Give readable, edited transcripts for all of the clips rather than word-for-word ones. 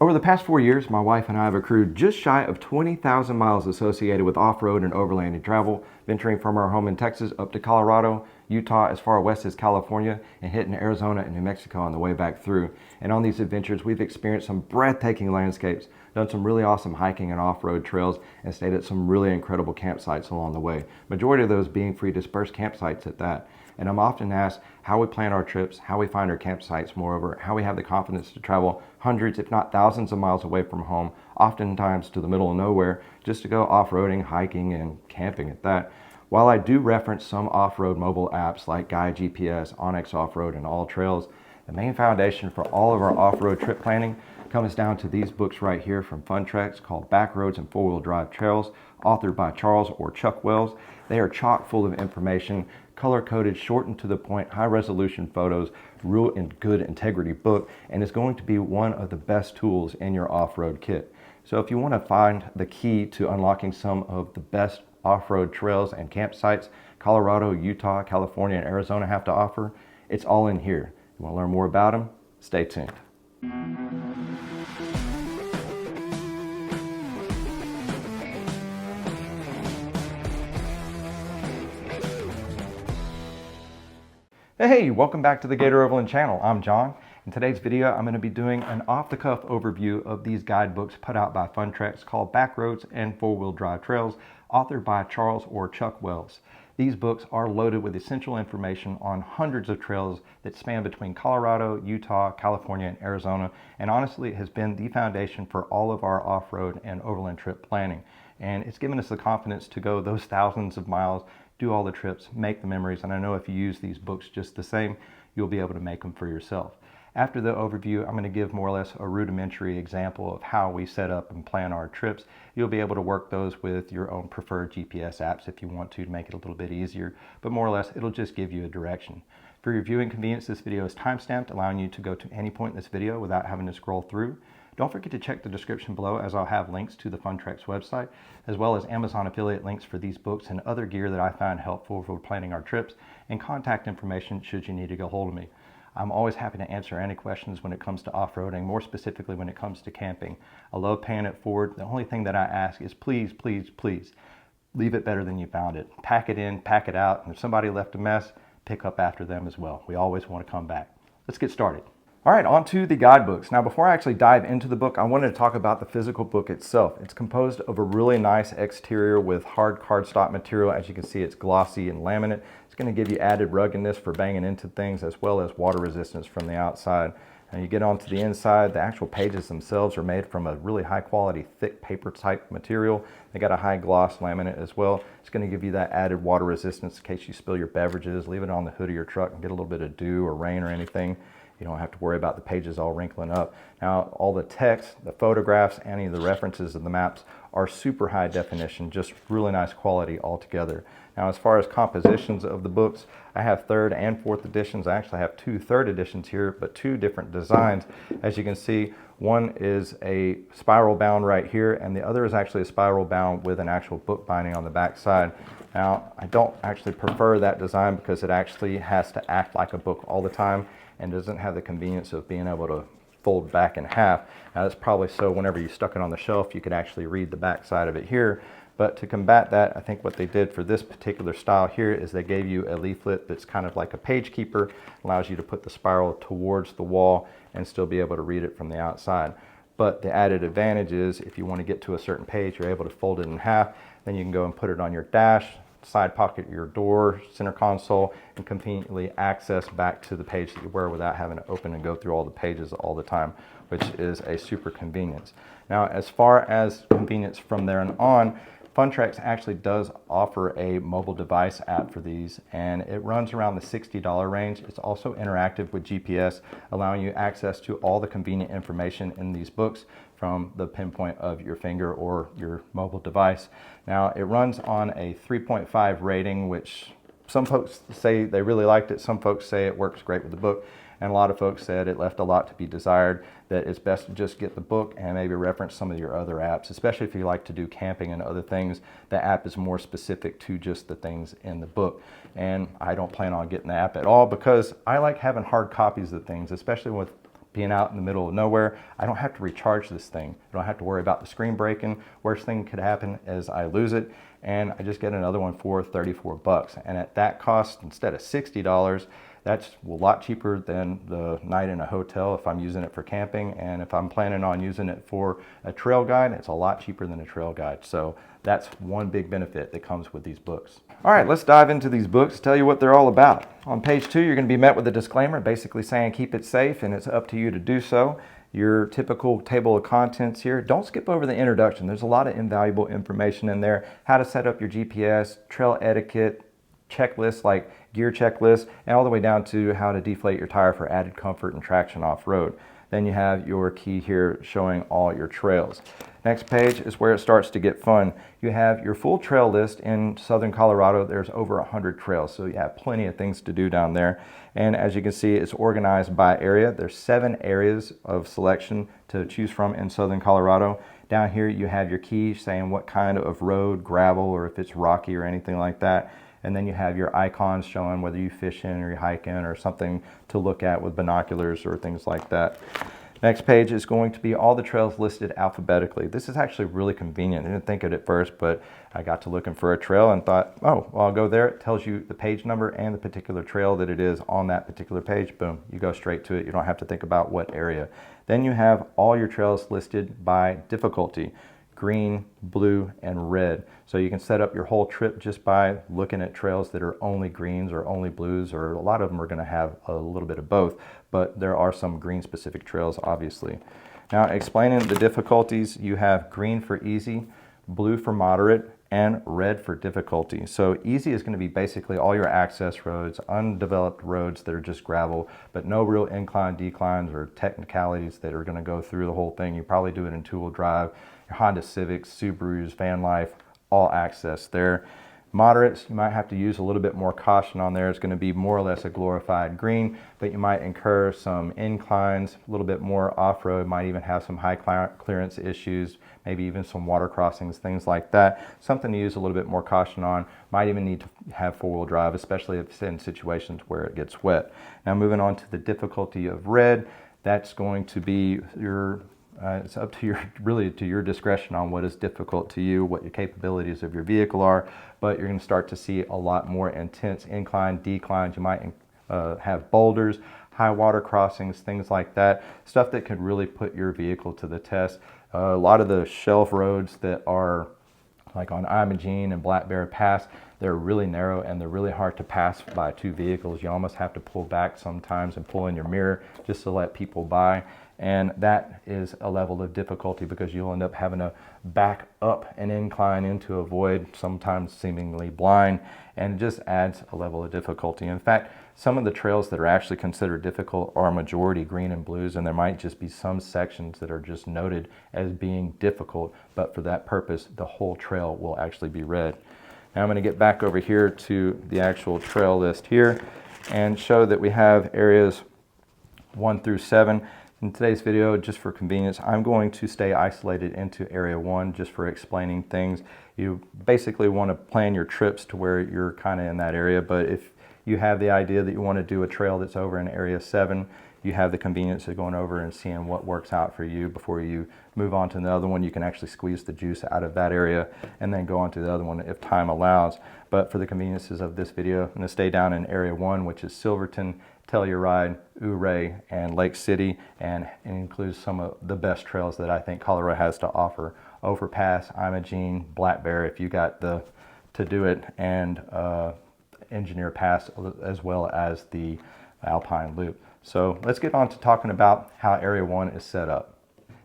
Over the past 4 years, my wife and I have accrued just shy of 20,000 miles associated with off-road and overlanding travel, venturing from our home in Texas up to Colorado, Utah, as far west as California, and hitting Arizona and New Mexico on the way back through. And on these adventures, we've experienced some breathtaking landscapes, done some really awesome hiking and off-road trails, and stayed at some really incredible campsites along the way. Majority of those being free dispersed campsites at that. And I'm often asked how we plan our trips, how we find our campsites, moreover, how we have the confidence to travel hundreds, if not thousands of miles away from home, oftentimes to the middle of nowhere, just to go off-roading, hiking, and camping at that. While I do reference some off-road mobile apps like Guide GPS, Onyx Off-Road, and All Trails, the main foundation for all of our off-road trip planning comes down to these books right here from FunTreks called Backroads and Four-Wheel Drive Trails, authored by Charles or Chuck Wells. They are chock full of information, color-coded, short and to the point, high-resolution photos, real and good integrity book, and is going to be one of the best tools in your off-road kit. So if you want to find the key to unlocking some of the best off-road trails and campsites Colorado, Utah, California, and Arizona have to offer, it's all in here. You want to learn more about them? Stay tuned. Hey, welcome back to the Gator Overland Channel. I'm John. In today's video, I'm going to be doing an off-the-cuff overview of these guidebooks put out by FunTreks called Backroads and Four-Wheel Drive Trails, authored by Charles or Chuck Wells. These books are loaded with essential information on hundreds of trails that span between Colorado, Utah, California, and Arizona, and honestly, it has been the foundation for all of our off-road and overland trip planning. And it's given us the confidence to go those thousands of miles, do all the trips, make the memories, and I know if you use these books just the same, you'll be able to make them for yourself. After the overview, I'm going to give more or less a rudimentary example of how we set up and plan our trips. You'll be able to work those with your own preferred GPS apps if you want to make it a little bit easier, but more or less it'll just give you a direction. For your viewing convenience, this video is timestamped, allowing you to go to any point in this video without having to scroll through. Don't forget to check the description below, as I'll have links to the FunTreks website, as well as Amazon affiliate links for these books and other gear that I find helpful for planning our trips, and contact information should you need to get hold of me. I'm always happy to answer any questions when it comes to off-roading, more specifically when it comes to camping. I love paying it forward. The only thing that I ask is please, please, please, leave it better than you found it. Pack it in, pack it out, and if somebody left a mess, pick up after them as well. We always want to come back. Let's get started. All right, on to the guidebooks. Now, before I actually dive into the book, I wanted to talk about the physical book itself. It's composed of a really nice exterior with hard cardstock material. As you can see, it's glossy and laminate. It's going to give you added ruggedness for banging into things, as well as water resistance from the outside. And you get onto the inside, the actual pages themselves are made from a really high quality, thick paper type material. They got a high gloss laminate as well. It's going to give you that added water resistance in case you spill your beverages, leave it on the hood of your truck and get a little bit of dew or rain or anything. You don't have to worry about the pages all wrinkling up. Now, all the text, the photographs, any of the references of the maps are super high definition, just really nice quality altogether. Now, as far as compositions of the books, I have 3rd and 4th editions. I actually have 2 3rd editions here, but 2 different designs. As you can see, one is a spiral bound right here, and the other is actually a spiral bound with an actual book binding on the back side. Now, I don't actually prefer that design because it actually has to act like a book all the time and doesn't have the convenience of being able to fold back in half. Now, that's probably so whenever you stuck it on the shelf, you could actually read the back side of it here. But to combat that, I think what they did for this particular style here is they gave you a leaflet that's kind of like a page keeper, allows you to put the spiral towards the wall and still be able to read it from the outside. But the added advantage is if you want to get to a certain page, you're able to fold it in half, then you can go and put it on your dash, side pocket your door, center console, and conveniently access back to the page that you were without having to open and go through all the pages all the time, which is a super convenience. Now, as far as convenience from there on, FunTreks actually does offer a mobile device app for these, and it runs around the $60 range. It's also interactive with GPS, allowing you access to all the convenient information in these books from the pinpoint of your finger or your mobile device. Now, it runs on a 3.5 rating, which some folks say they really liked it. Some folks say it works great with the book. And a lot of folks said it left a lot to be desired, that it's best to just get the book and maybe reference some of your other apps, especially if you like to do camping and other things. The app is more specific to just the things in the book. And I don't plan on getting the app at all because I like having hard copies of things, especially with being out in the middle of nowhere, I don't have to recharge this thing. I don't have to worry about the screen breaking. Worst thing could happen is I lose it, and I just get another one for 34 bucks. And at that cost, instead of $60, that's a lot cheaper than the night in a hotel if I'm using it for camping. And if I'm planning on using it for a trail guide, it's a lot cheaper than a trail guide. So that's one big benefit that comes with these books. All right, let's dive into these books, tell you what they're all about. On page 2, you're going to be met with a disclaimer basically saying keep it safe and it's up to you to do so. Your typical table of contents here. Don't skip over the introduction. There's a lot of invaluable information in there. How to set up your GPS, trail etiquette, checklists like gear checklists, and all the way down to how to deflate your tire for added comfort and traction off-road. Then you have your key here showing all your trails. Next page is where it starts to get fun. You have your full trail list in southern Colorado. There's over 100 trails, so you have plenty of things to do down there. And as you can see, it's organized by area. There's 7 areas of selection to choose from in southern Colorado. Down here you have your key saying what kind of road, gravel, or if it's rocky or anything like that. And then you have your icons showing whether you fish in or you hike in or something to look at with binoculars or things like that. Next page is going to be all the trails listed alphabetically. This is actually really convenient. I didn't think of it at first, but I got to looking for a trail and thought, oh, well, I'll go there. It tells you the page number and the particular trail that it is on that particular page. Boom, you go straight to it. You don't have to think about what area. Then you have all your trails listed by difficulty. Green, blue, and red. So you can set up your whole trip just by looking at trails that are only greens or only blues, or a lot of them are going to have a little bit of both, but there are some green specific trails obviously. Now explaining the difficulties, you have green for easy, blue for moderate, and red for difficulty. So easy is going to be basically all your access roads, undeveloped roads that are just gravel, but no real incline, declines, or technicalities that are going to go through the whole thing. You probably do it in two-wheel drive. Your Honda Civics, Subarus, van life, all access there. Moderates, you might have to use a little bit more caution on there. It's going to be more or less a glorified green, but you might incur some inclines, a little bit more off-road, might even have some high clearance issues, maybe even some water crossings, things like that. Something to use a little bit more caution on. Might even need to have four-wheel drive, especially if it's in situations where it gets wet. Now moving on to the difficulty of red, that's going to be your it's up to really to your discretion on what is difficult to you, what your capabilities of your vehicle are, but you're going to start to see a lot more intense incline, declines. You might have boulders, high water crossings, things like that, stuff that could really put your vehicle to the test. A lot of the shelf roads that are like on Imogene and Black Bear Pass, they're really narrow and they're really hard to pass by two vehicles. You almost have to pull back sometimes and pull in your mirror just to let people by. And that is a level of difficulty because you'll end up having to back up an incline into a void, sometimes seemingly blind, and it just adds a level of difficulty. In fact, some of the trails that are actually considered difficult are majority green and blues, and there might just be some sections that are just noted as being difficult, but for that purpose, the whole trail will actually be red. Now I'm going to get back over here to the actual trail list here and show that we have areas 1 through 7. In today's video, just for convenience, I'm going to stay isolated into area 1 just for explaining things. You basically want to plan your trips to where you're kind of in that area, but if you have the idea that you want to do a trail that's over in area 7, you have the convenience of going over and seeing what works out for you before you move on to the other one. You can actually squeeze the juice out of that area and then go on to the other one if time allows. But for the conveniences of this video, I'm going to stay down in area 1, which is Silverton, Telluride, Ouray, and Lake City, and it includes some of the best trails that I think Colorado has to offer. Overpass, Imogene, Black Bear, if you got the to do it, and Engineer Pass, as well as the Alpine Loop. So let's get on to talking about how Area 1 is set up.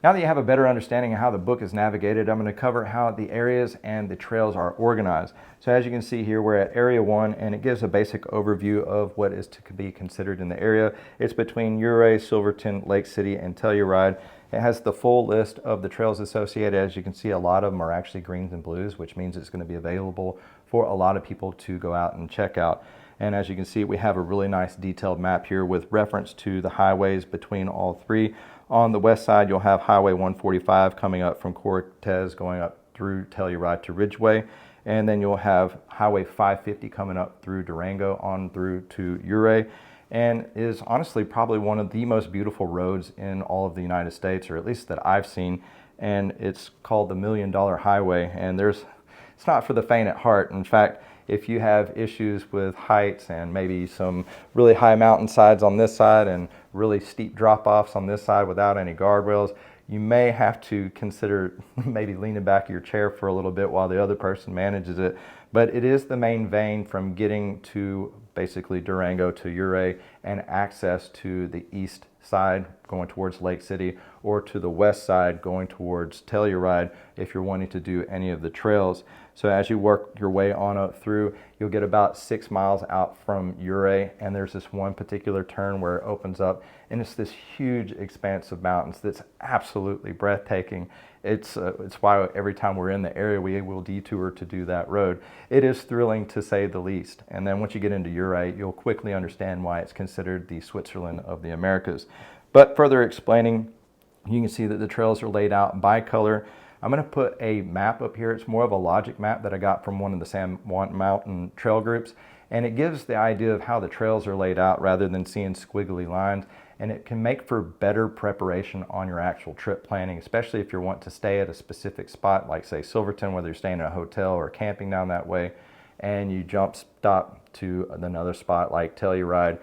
Now that you have a better understanding of how the book is navigated, I'm going to cover how the areas and the trails are organized. So as you can see here, we're at Area 1, and it gives a basic overview of what is to be considered in the area. It's between Ouray, Silverton, Lake City, and Telluride. It has the full list of the trails associated. As you can see, a lot of them are actually greens and blues, which means it's going to be available for a lot of people to go out and check out. And as you can see, we have a really nice detailed map here with reference to the highways between all three. On the west side, you'll have Highway 145 coming up from Cortez, going up through Telluride to Ridgeway. And then you'll have Highway 550 coming up through Durango on through to Ouray. and is honestly probably one of the most beautiful roads in all of the United States, or at least that I've seen. And it's called the $1 Million Highway, and it's not for the faint at heart. In fact, if you have issues with heights and maybe some really high mountainsides on this side and really steep drop-offs on this side without any guardrails, you may have to consider maybe leaning back your chair for a little bit while the other person manages it. But it is the main vein from getting to basically Durango to Ouray, and access to the east side going towards Lake City, or to the west side going towards Telluride if you're wanting to do any of the trails. So as you work your way on up through, you'll get about 6 miles out from Ouray, and there's this one particular turn where it opens up, and it's this huge expanse of mountains that's absolutely breathtaking. It's why every time we're in the area, we will detour to do that road. It is thrilling, to say the least. And then once you get into Ouray, you'll quickly understand why it's considered the Switzerland of the Americas. But further explaining, you can see that the trails are laid out by color. I'm going to put a map up here. It's more of a logic map that I got from one of the San Juan Mountain trail groups, and it gives the idea of how the trails are laid out rather than seeing squiggly lines, and it can make for better preparation on your actual trip planning, especially if you want to stay at a specific spot, like say Silverton, whether you're staying in a hotel or camping down that way, and you jump stop to another spot like Telluride.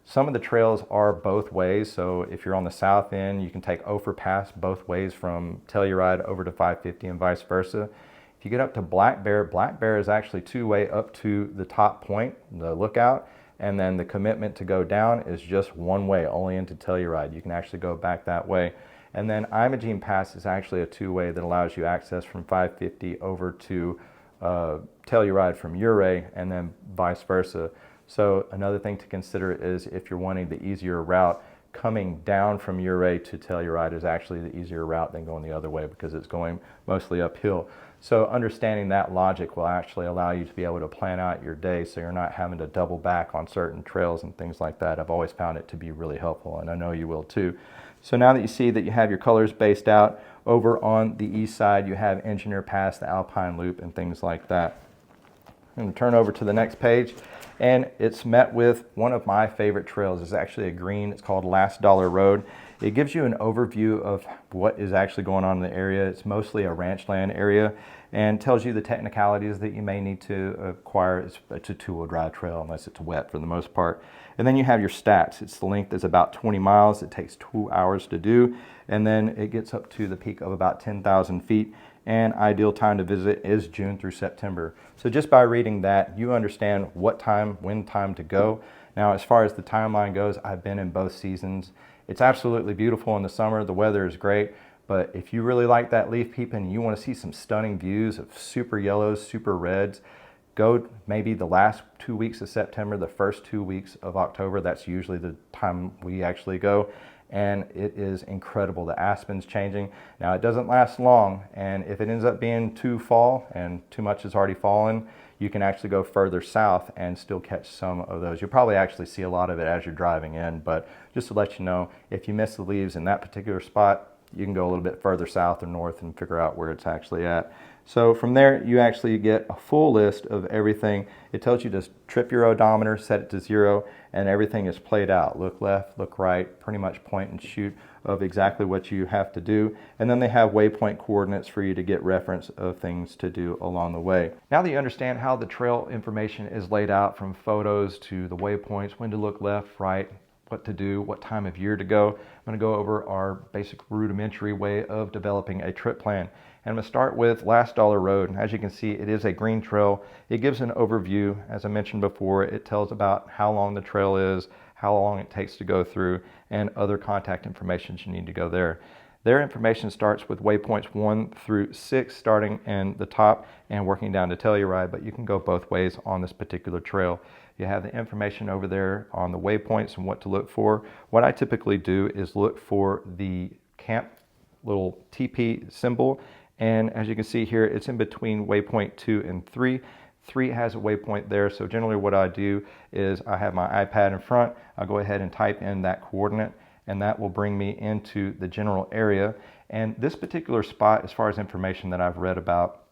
Some of the trails are both ways, so if you're on the south end, you can take Ophir Pass both ways from Telluride over to 550 and vice versa. If you get up to Black Bear is actually two-way up to the top point, the lookout, and then the commitment to go down is just one way, only into Telluride. You can actually go back that way. And then Imogene Pass is actually a two-way that allows you access from 550 over to Telluride from Ouray, and then vice versa. So another thing to consider is if you're wanting the easier route, coming down from Ouray to Telluride is actually the easier route than going the other way, because it's going mostly uphill. So understanding that logic will actually allow you to be able to plan out your day, so you're not having to double back on certain trails and things like that. I've always found it to be really helpful, and I know you will too. So now that you see that you have your colors based out, over on the east side you have Engineer Pass, the Alpine Loop, and things like that. I'm going to turn over to the next page, and it's met with one of my favorite trails. It's actually a green. It's called Last Dollar Road. It gives you an overview of what is actually going on in the area. It's mostly a ranch land area, and tells you the technicalities that you may need to acquire. It's a two-wheel drive trail unless it's wet for the most part. And then you have your stats. Its length is about 20 miles. It takes 2 hours to do, and then it gets up to the peak of about 10,000 feet. And ideal time to visit is June through September. So just by reading that, you understand when time to go. Now, as far as the timeline goes, I've been in both seasons. It's absolutely beautiful in the summer. The weather is great. But if you really like that leaf peeping and you want to see some stunning views of super yellows, super reds, go maybe the last 2 weeks of September, the first 2 weeks of October. That's usually the time we actually go. And it is incredible. The aspen's changing. Now, it doesn't last long, and if it ends up being too fall and too much has already fallen, you can actually go further south and still catch some of those. You'll probably actually see a lot of it as you're driving in, but just to let you know, if you miss the leaves in that particular spot, you can go a little bit further south or north and figure out where it's actually at. So from there, you actually get a full list of everything. It tells you to trip your odometer, set it to 0, and everything is played out. Look left, look right, pretty much point and shoot of exactly what you have to do. And then they have waypoint coordinates for you to get reference of things to do along the way. Now that you understand how the trail information is laid out, from photos to the waypoints, when to look left, right, what to do, what time of year to go, I'm going to go over our basic rudimentary way of developing a trip plan. And I'm going to start with Last Dollar Road. As you can see, it is a green trail. It gives an overview. As I mentioned before, it tells about how long the trail is, how long it takes to go through, and other contact information you need to go there. Their information starts with waypoints 1 through 6, starting in the top and working down to Telluride, but you can go both ways on this particular trail. You have the information over there on the waypoints and what to look for. What I typically do is look for the camp little TP symbol, and as you can see here, it's in between waypoint 2 and 3. 3 has a waypoint there, so generally what I do is I have my iPad in front, I'll go ahead and type in that coordinate, and that will bring me into the general area. And this particular spot, as far as information that I've read about,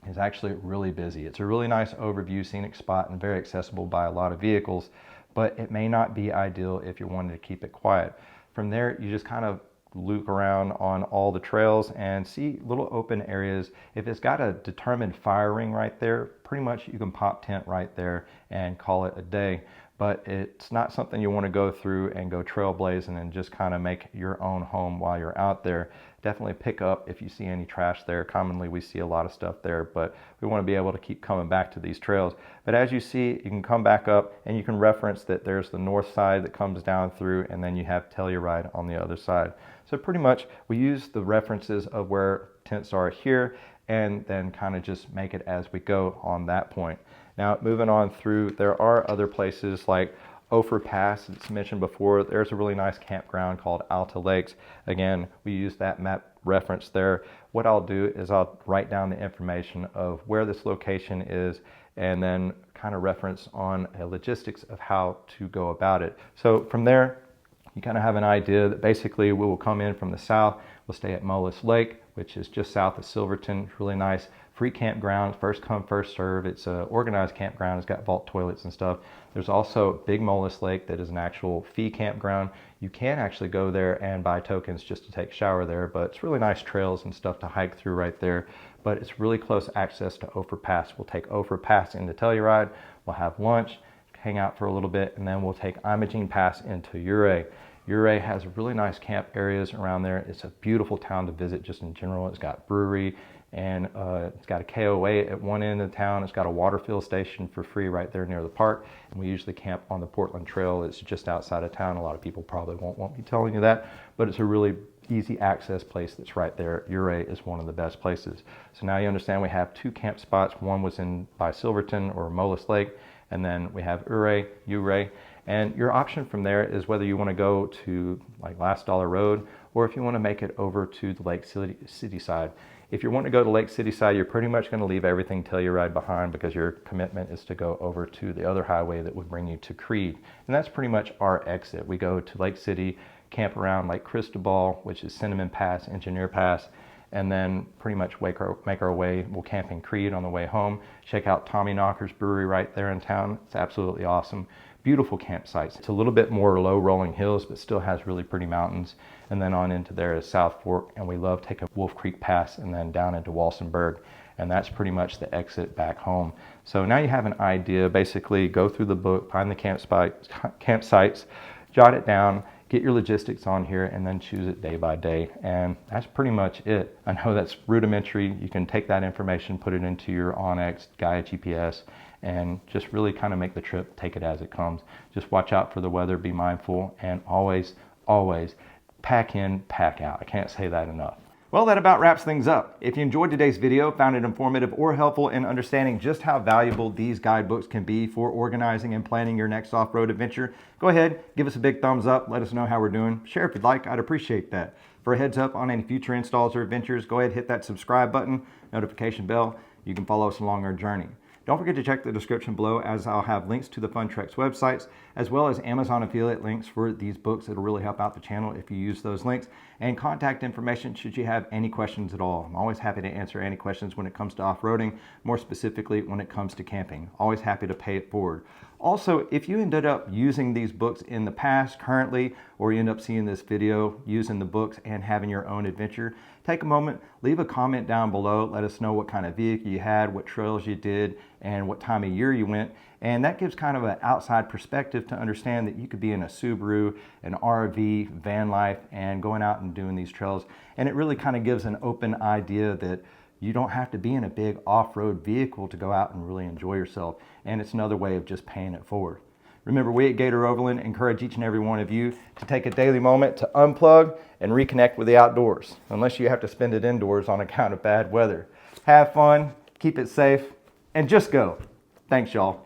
is actually really busy. It's a really nice overview, scenic spot, and very accessible by a lot of vehicles. but it may not be ideal if you're wanting to keep it quiet. From there, you just kind of loop around on all the trails and see little open areas. If it's got a determined fire ring right there, pretty much you can pop tent right there and call it a day. But it's not something you want to go through and go trailblazing and just kind of make your own home while you're out there. Definitely pick up if you see any trash there. Commonly we see a lot of stuff there, but we want to be able to keep coming back to these trails. But as you see, you can come back up and you can reference that there's the north side that comes down through, and then you have Telluride on the other side. So pretty much we use the references of where tents are here and then kind of just make it as we go on that point. Now moving on through, there are other places like Ophir Pass, it's mentioned before. There's a really nice campground called Alta Lakes. Again, we use that map reference there. What I'll do is I'll write down the information of where this location is and then kind of reference on a logistics of how to go about it. So from there, you kind of have an idea that basically we will come in from the south. We'll stay at Mullis Lake, which is just south of Silverton. Really nice free campground, first come, first serve. It's an organized campground. It's got vault toilets and stuff. There's also Big Mullis Lake that is an actual fee campground. You can actually go there and buy tokens just to take a shower there, but it's really nice trails and stuff to hike through right there. But it's really close access to Ophir Pass. We'll take Ophir Pass into Telluride. We'll have lunch, hang out for a little bit, and then we'll take Imogene Pass into Ouray. Ouray has really nice camp areas around there. It's a beautiful town to visit just in general. It's got brewery and it's got a KOA at one end of the town. It's got a water fill station for free right there near the park. And we usually camp on the Portland Trail. It's just outside of town. A lot of people probably won't want me telling you that, but it's a really easy access place that's right there. Ouray is one of the best places. So now you understand we have two camp spots. One was in by Silverton or Mullis Lake, and then we have Ouray. And your option from there is whether you want to go to like Last Dollar Road or if you want to make it over to the Lake City side. If you want to go to Lake City side, you're pretty much going to leave everything Telluride behind because your commitment is to go over to the other highway that would bring you to Creed. And that's pretty much our exit. We go to Lake City, camp around Lake Cristobal, which is Cinnamon Pass, Engineer Pass, and then pretty much make our way. We'll camp in Creed on the way home. Check out Tommy Knocker's Brewery right there in town. It's absolutely awesome. Beautiful campsites. It's a little bit more low rolling hills, but still has really pretty mountains. And then on into there is South Fork, and we love taking Wolf Creek Pass and then down into Walsenburg. And that's pretty much the exit back home. So now you have an idea. Basically go through the book, find the campsites, jot it down, get your logistics on here, and then choose it day by day. And that's pretty much it. I know that's rudimentary. You can take that information, put it into your Onyx, Gaia GPS, and just really kind of make the trip, take it as it comes. Just watch out for the weather, be mindful, and always, always pack in, pack out. I can't say that enough. Well, that about wraps things up. If you enjoyed today's video, found it informative or helpful in understanding just how valuable these guidebooks can be for organizing and planning your next off-road adventure, go ahead, give us a big thumbs up, let us know how we're doing. Share if you'd like, I'd appreciate that. For a heads up on any future installs or adventures, go ahead, hit that subscribe button, notification bell. You can follow us along our journey. Don't forget to check the description below, as I'll have links to the FunTreks websites, as well as Amazon affiliate links for these books. It'll really help out the channel if you use those links, and contact information should you have any questions at all. I'm always happy to answer any questions when it comes to off-roading, more specifically when it comes to camping. Always happy to pay it forward. Also, if you ended up using these books in the past, currently, or you end up seeing this video using the books and having your own adventure, take a moment, leave a comment down below. Let us know what kind of vehicle you had, what trails you did, and what time of year you went. And that gives kind of an outside perspective to understand that you could be in a Subaru, an RV, van life, and going out and doing these trails. And it really kind of gives an open idea that you don't have to be in a big off-road vehicle to go out and really enjoy yourself. And it's another way of just paying it forward. Remember, we at Gator Overland encourage each and every one of you to take a daily moment to unplug and reconnect with the outdoors, unless you have to spend it indoors on account of bad weather. Have fun, keep it safe, and just go. Thanks, y'all.